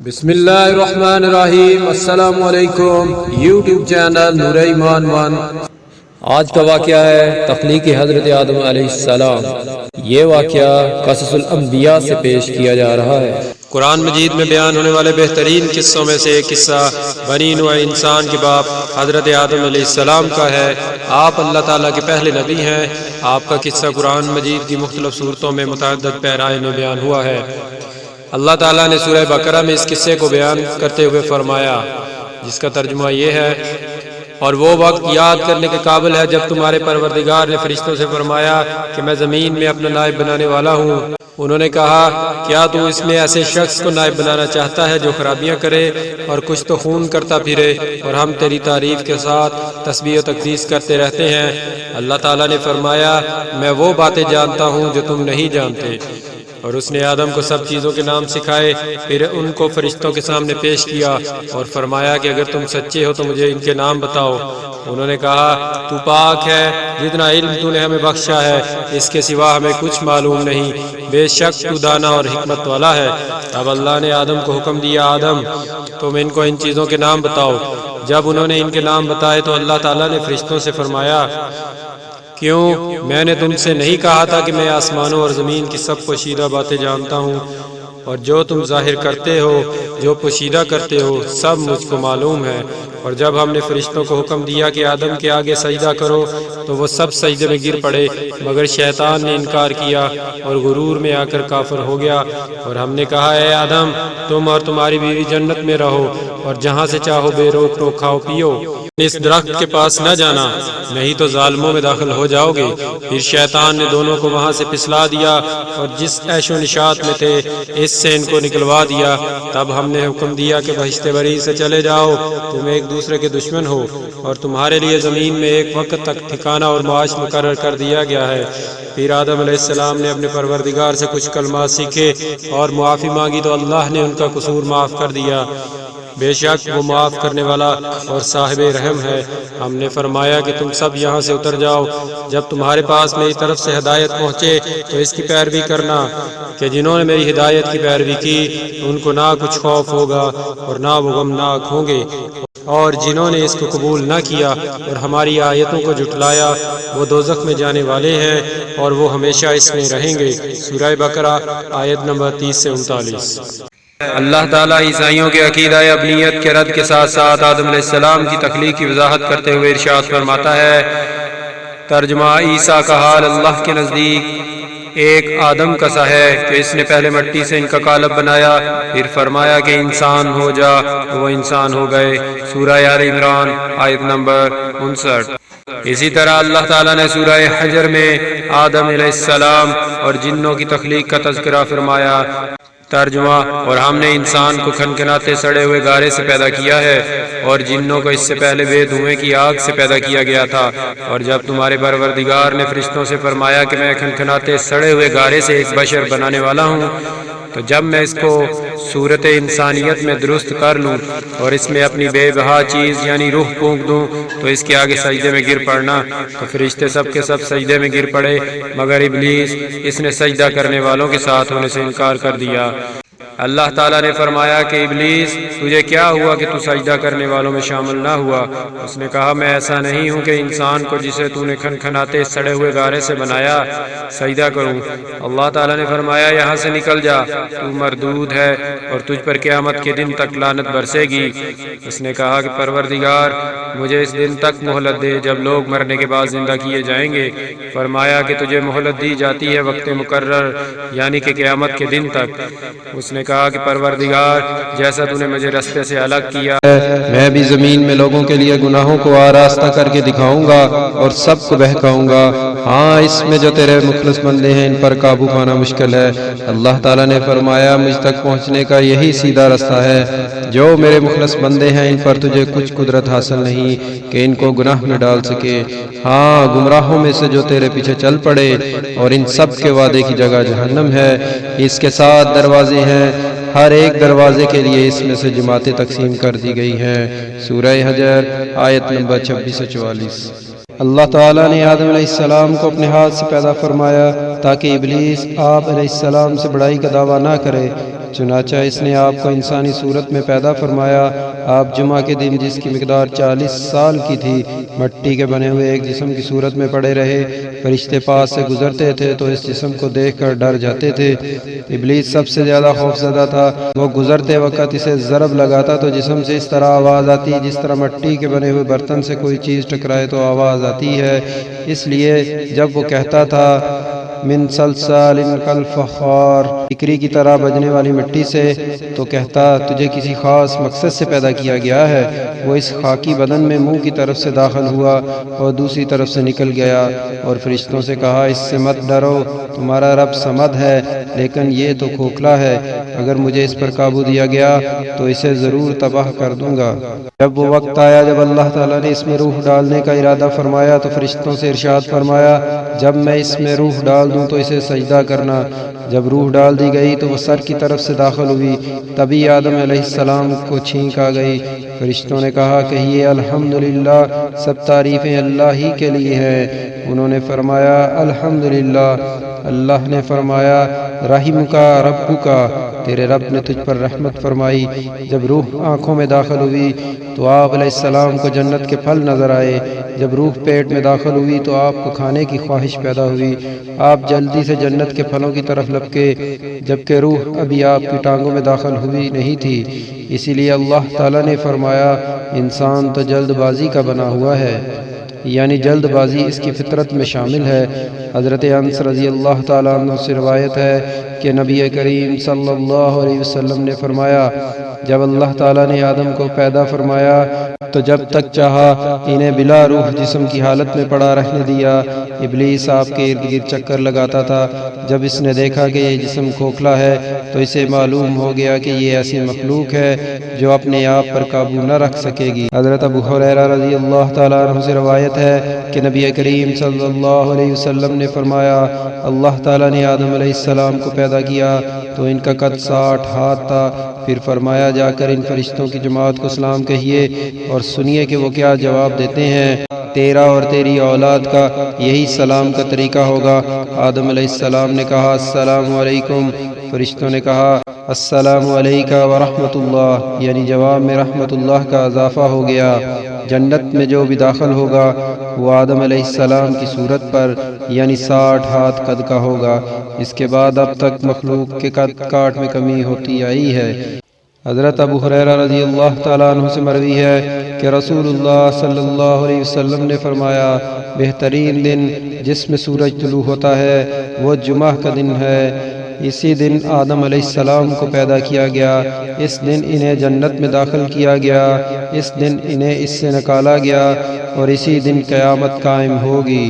بسم اللہ الرحمن الرحیم۔ السلام علیکم، یوٹیوب چینل نور ایمان 1۔ آج کا واقعہ ہے تخلیق حضرت آدم علیہ السلام۔ یہ واقعہ قصص الانبیاء سے پیش کیا جا رہا ہے۔ قرآن مجید میں بیان ہونے والے بہترین قصوں میں سے ایک قصہ بنی نوح انسان کے باپ حضرت آدم علیہ السلام کا ہے۔ آپ اللہ تعالیٰ کے پہلے نبی ہیں۔ آپ کا قصہ قرآن مجید کی مختلف صورتوں میں متعدد پیرائے میں بیان ہوا ہے۔ اللہ تعالیٰ نے سورہ بقرہ میں اس قصے کو بیان کرتے ہوئے فرمایا، جس کا ترجمہ یہ ہے: اور وہ وقت یاد کرنے کے قابل ہے جب تمہارے پروردگار نے فرشتوں سے فرمایا کہ میں زمین میں اپنا نائب بنانے والا ہوں۔ انہوں نے کہا، کیا تو اس میں ایسے شخص کو نائب بنانا چاہتا ہے جو خرابیاں کرے اور کچھ تو خون کرتا پھرے، اور ہم تیری تعریف کے ساتھ تسبیح و تقدیس کرتے رہتے ہیں۔ اللہ تعالیٰ نے فرمایا، میں وہ باتیں جانتا ہوں جو تم نہیں جانتے۔ اور اس نے آدم کو سب چیزوں کے نام سکھائے، پھر ان کو فرشتوں کے سامنے پیش کیا اور فرمایا کہ اگر تم سچے ہو تو مجھے ان کے نام بتاؤ۔ انہوں نے کہا، تو پاک ہے، جتنا علم تو نے ہمیں بخشا ہے اس کے سوا ہمیں کچھ معلوم نہیں، بے شک تو دانا اور حکمت والا ہے۔ اب اللہ نے آدم کو حکم دیا، آدم تم ان کو ان چیزوں کے نام بتاؤ۔ جب انہوں نے ان کے نام بتائے تو اللہ تعالیٰ نے فرشتوں سے فرمایا، کیوں میں نے تم سے نہیں کہا تھا کہ میں آسمانوں اور زمین کی سب پوشیدہ باتیں جانتا ہوں، اور جو تم ظاہر کرتے ہو، جو پوشیدہ کرتے ہو، سب مجھ کو معلوم ہے۔ اور جب ہم نے فرشتوں کو حکم دیا کہ آدم کے آگے سجدہ کرو تو وہ سب سجدے میں گر پڑے، مگر شیطان نے انکار کیا اور غرور میں آ کر کافر ہو گیا۔ اور ہم نے کہا، اے آدم تم اور تمہاری بیوی جنت میں رہو اور جہاں سے چاہو بے روک ٹوک کھاؤ پیو، اس درخت کے پاس نہ جانا، نہیں تو ظالموں میں داخل ہو جاؤ گے۔ پھر شیطان نے دونوں کو وہاں سے پھسلا دیا اور جس عیش و نشاط میں تھے اس سے ان کو نکلوا دیا۔ تب ہم نے حکم دیا کہ بہشت بری سے چلے جاؤ، تم ایک دوسرے کے دشمن ہو، اور تمہارے لیے زمین میں ایک وقت تک ٹھکانہ اور معاش مقرر کر دیا گیا ہے۔ پھر آدم علیہ السلام نے اپنے پروردگار سے کچھ کلمات سیکھے اور معافی مانگی تو اللہ نے ان کا قصور معاف کر دیا۔ بے شک وہ معاف کرنے والا اور صاحب رحم ہے۔ ہم نے فرمایا کہ تم سب یہاں سے اتر جاؤ، جب تمہارے پاس میری طرف سے ہدایت پہنچے تو اس کی پیروی کرنا، کہ جنہوں نے میری ہدایت کی پیروی کی ان کو نہ کچھ خوف ہوگا اور نہ وہ غمناک ہوں گے، اور جنہوں نے اس کو قبول نہ کیا اور ہماری آیتوں کو جھٹلایا وہ دوزخ میں جانے والے ہیں اور وہ ہمیشہ اس میں رہیں گے۔ سورہ بقرہ آیت نمبر 30 سے 39۔ اللہ تعالیٰ عیسائیوں کے عقیدہ ابنیت کے رد کے ساتھ ساتھ آدم علیہ السلام کی تخلیق کی وضاحت کرتے ہوئے ارشاد فرماتا ہے، ترجمہ: عیسیٰ کا حال اللہ کے نزدیک ایک آدم کا سا ہے کہ اس نے پہلے مٹی سے ان کا قالب بنایا، پھر فرمایا کہ انسان ہو جا، وہ انسان ہو گئے۔ سورہ آل عمران آیت نمبر 59۔ اسی طرح اللہ تعالیٰ نے سورہ حجر میں آدم علیہ السلام اور جنوں کی تخلیق کا تذکرہ فرمایا، ترجمہ: اور ہم نے انسان کو کھنکھناتے سڑے ہوئے گارے سے پیدا کیا ہے، اور جنوں کو اس سے پہلے بے دھوئیں کی آگ سے پیدا کیا گیا تھا۔ اور جب تمہارے پروردگار نے فرشتوں سے فرمایا کہ میں کھنکھناتے سڑے ہوئے گارے سے ایک بشر بنانے والا ہوں، تو جب میں اس کو صورت انسانیت میں درست کر لوں اور اس میں اپنی بے بہا چیز یعنی روح پھونک دوں تو اس کے آگے سجدے میں گر پڑنا۔ تو فرشتے سب کے سب سجدے میں گر پڑے مگر ابلیس، اس نے سجدہ کرنے والوں کے ساتھ ہونے سے انکار کر دیا۔ اللہ تعالیٰ نے فرمایا کہ ابلیس تجھے کیا ہوا کہ تو سجدہ کرنے والوں میں شامل نہ ہوا؟ اس نے کہا، میں ایسا نہیں ہوں کہ انسان کو جسے تو نے کھنکھناتے سڑے ہوئے گارے سے بنایا سجدہ کروں۔ اللہ تعالیٰ نے فرمایا، یہاں سے نکل جا، تو مردود ہے اور تجھ پر قیامت کے دن تک لعنت برسے گی۔ اس نے کہا کہ پروردگار مجھے اس دن تک مہلت دے جب لوگ مرنے کے بعد زندہ کیے جائیں گے۔ فرمایا کہ تجھے مہلت دی جاتی ہے وقت مقرر یعنی کہ قیامت کے دن تک۔ اس نے کہا کہ پروردگار جیسا تو نے مجھے رستے سے الگ کیا ہے، میں بھی زمین میں لوگوں کے لیے گناہوں کو آراستہ کر کے دکھاؤں گا اور سب کو بہکاؤں گا۔ ہاں اس میں جو تیرے مخلص بندے ہیں ان پر قابو پانا مشکل ہے۔ اللہ تعالیٰ نے فرمایا، مجھ تک پہنچنے کا یہی سیدھا رستہ ہے۔ جو میرے مخلص بندے ہیں ان پر تجھے کچھ قدرت حاصل نہیں کہ ان کو گناہ میں ڈال سکے۔ ہاں گمراہوں میں سے جو تیرے پیچھے چل پڑے، اور ان سب کے وعدے کی جگہ جہنم ہے، اس کے ساتھ دروازے ہیں، ہر ایک دروازے کے لیے اس میں سے جماعتیں تقسیم کر دی گئی ہیں۔ سورہ حجر آیت نمبر 26 سے 44۔ اللہ تعالیٰ نے آدم علیہ السلام کو اپنے ہاتھ سے پیدا فرمایا تاکہ ابلیس آپ علیہ السلام سے بڑائی کا دعویٰ نہ کرے۔ چنانچہ اس نے آپ کو انسانی صورت میں پیدا فرمایا۔ آپ جمعہ کے دن جس کی مقدار 40 سال کی تھی مٹی کے بنے ہوئے ایک جسم کی صورت میں پڑے رہے۔ فرشتے پاس سے گزرتے تھے تو اس جسم کو دیکھ کر ڈر جاتے تھے۔ ابلیس سب سے زیادہ خوفزدہ تھا۔ وہ گزرتے وقت اسے ضرب لگاتا تو جسم سے اس طرح آواز آتی جس طرح مٹی کے بنے ہوئے برتن سے کوئی چیز ٹکرائے تو آواز آتی ہے۔ اس لیے جب وہ کہتا تھا من صلصال کالفخار، ٹکری کی طرح بجنے والی مٹی سے، تو کہتا تجھے کسی خاص مقصد سے پیدا کیا گیا ہے۔ وہ اس خاکی بدن میں منہ کی طرف سے داخل ہوا اور دوسری طرف سے نکل گیا، اور فرشتوں سے کہا اس سے مت ڈرو، تمہارا رب صمد ہے لیکن یہ تو کھوکھلا ہے، اگر مجھے اس پر قابو دیا گیا تو اسے ضرور تباہ کر دوں گا۔ جب وہ وقت آیا جب اللہ تعالیٰ نے اس میں روح ڈالنے کا ارادہ فرمایا تو فرشتوں سے ارشاد فرمایا جب میں اس میں روح ڈال دوں تو اسے سجدہ کرنا۔ جب روح ڈال دی گئی تو وہ سر کی طرف سے داخل ہوئی، تبھی آدم علیہ السلام کو چھینک آ گئی۔ فرشتوں نے کہا کہیے الحمدللہ، سب تعریفیں اللہ ہی کے لیے ہیں۔ انہوں نے فرمایا الحمدللہ۔ اللہ نے فرمایا رحمکا ربکا، تیرے رب نے تجھ پر رحمت فرمائی۔ جب روح آنکھوں میں داخل ہوئی تو آپ علیہ السلام کو جنت کے پھل نظر آئے۔ جب روح پیٹ میں داخل ہوئی تو آپ کو کھانے کی خواہش پیدا ہوئی۔ آپ جلدی سے جنت کے پھلوں کی طرف لپکے، جبکہ روح ابھی آپ کی ٹانگوں میں داخل ہوئی نہیں تھی۔ اسی لیے اللہ تعالیٰ نے فرمایا انسان تو جلد بازی کا بنا ہوا ہے، یعنی جلد بازی اس کی فطرت میں شامل ہے۔ حضرت انس رضی اللہ تعالیٰ عنہ سے روایت ہے کہ نبی کریم صلی اللہ علیہ وسلم نے فرمایا جب اللہ تعالیٰ نے آدم کو پیدا فرمایا تو جب تک چاہا انہیں بلا روح جسم کی حالت میں پڑا رہنے دیا۔ ابلیس آپ کے ارد گرد چکر لگاتا تھا۔ جب اس نے دیکھا کہ یہ جسم کھوکھلا ہے تو اسے معلوم ہو گیا کہ یہ ایسی مخلوق ہے جو اپنے آپ پر قابو نہ رکھ سکے گی۔ حضرت ابو ہریرہ رضی اللہ تعالیٰ عنہ سے روایت ہے کہ نبی کریم صلی اللہ علیہ وسلم نے فرمایا اللہ تعالیٰ نے آدم علیہ السلام کو پیدا کیا تو ان کا قد 60 ہاتھ تھا۔ پھر فرمایا جا کر ان فرشتوں کی جماعت کو سلام کہیے اور سنیے کہ وہ کیا جواب دیتے ہیں۔ تیرا اور تیری اولاد کا یہی سلام کا طریقہ ہوگا۔ آدم علیہ السلام نے کہا السلام علیکم۔ فرشتوں نے کہا السلام علیکہ ورحمۃ اللہ، یعنی جواب میں رحمت اللہ کا اضافہ ہو گیا۔ جنت میں جو بھی داخل ہوگا وہ آدم علیہ السلام کی صورت پر یعنی 60 ہاتھ قد کا ہوگا۔ اس کے بعد اب تک مخلوق کے قد کاٹ میں کمی ہوتی آئی ہے۔ حضرت ابو ہریرہ رضی اللہ تعالیٰ عنہ سے مروی ہے کہ رسول اللہ صلی اللہ علیہ وسلم نے فرمایا بہترین دن جس میں سورج طلوع ہوتا ہے وہ جمعہ کا دن ہے۔ اسی دن آدم علیہ السلام کو پیدا کیا گیا، اس دن انہیں جنت میں داخل کیا گیا، اس دن انہیں اس سے نکالا گیا اور اسی دن قیامت قائم ہوگی۔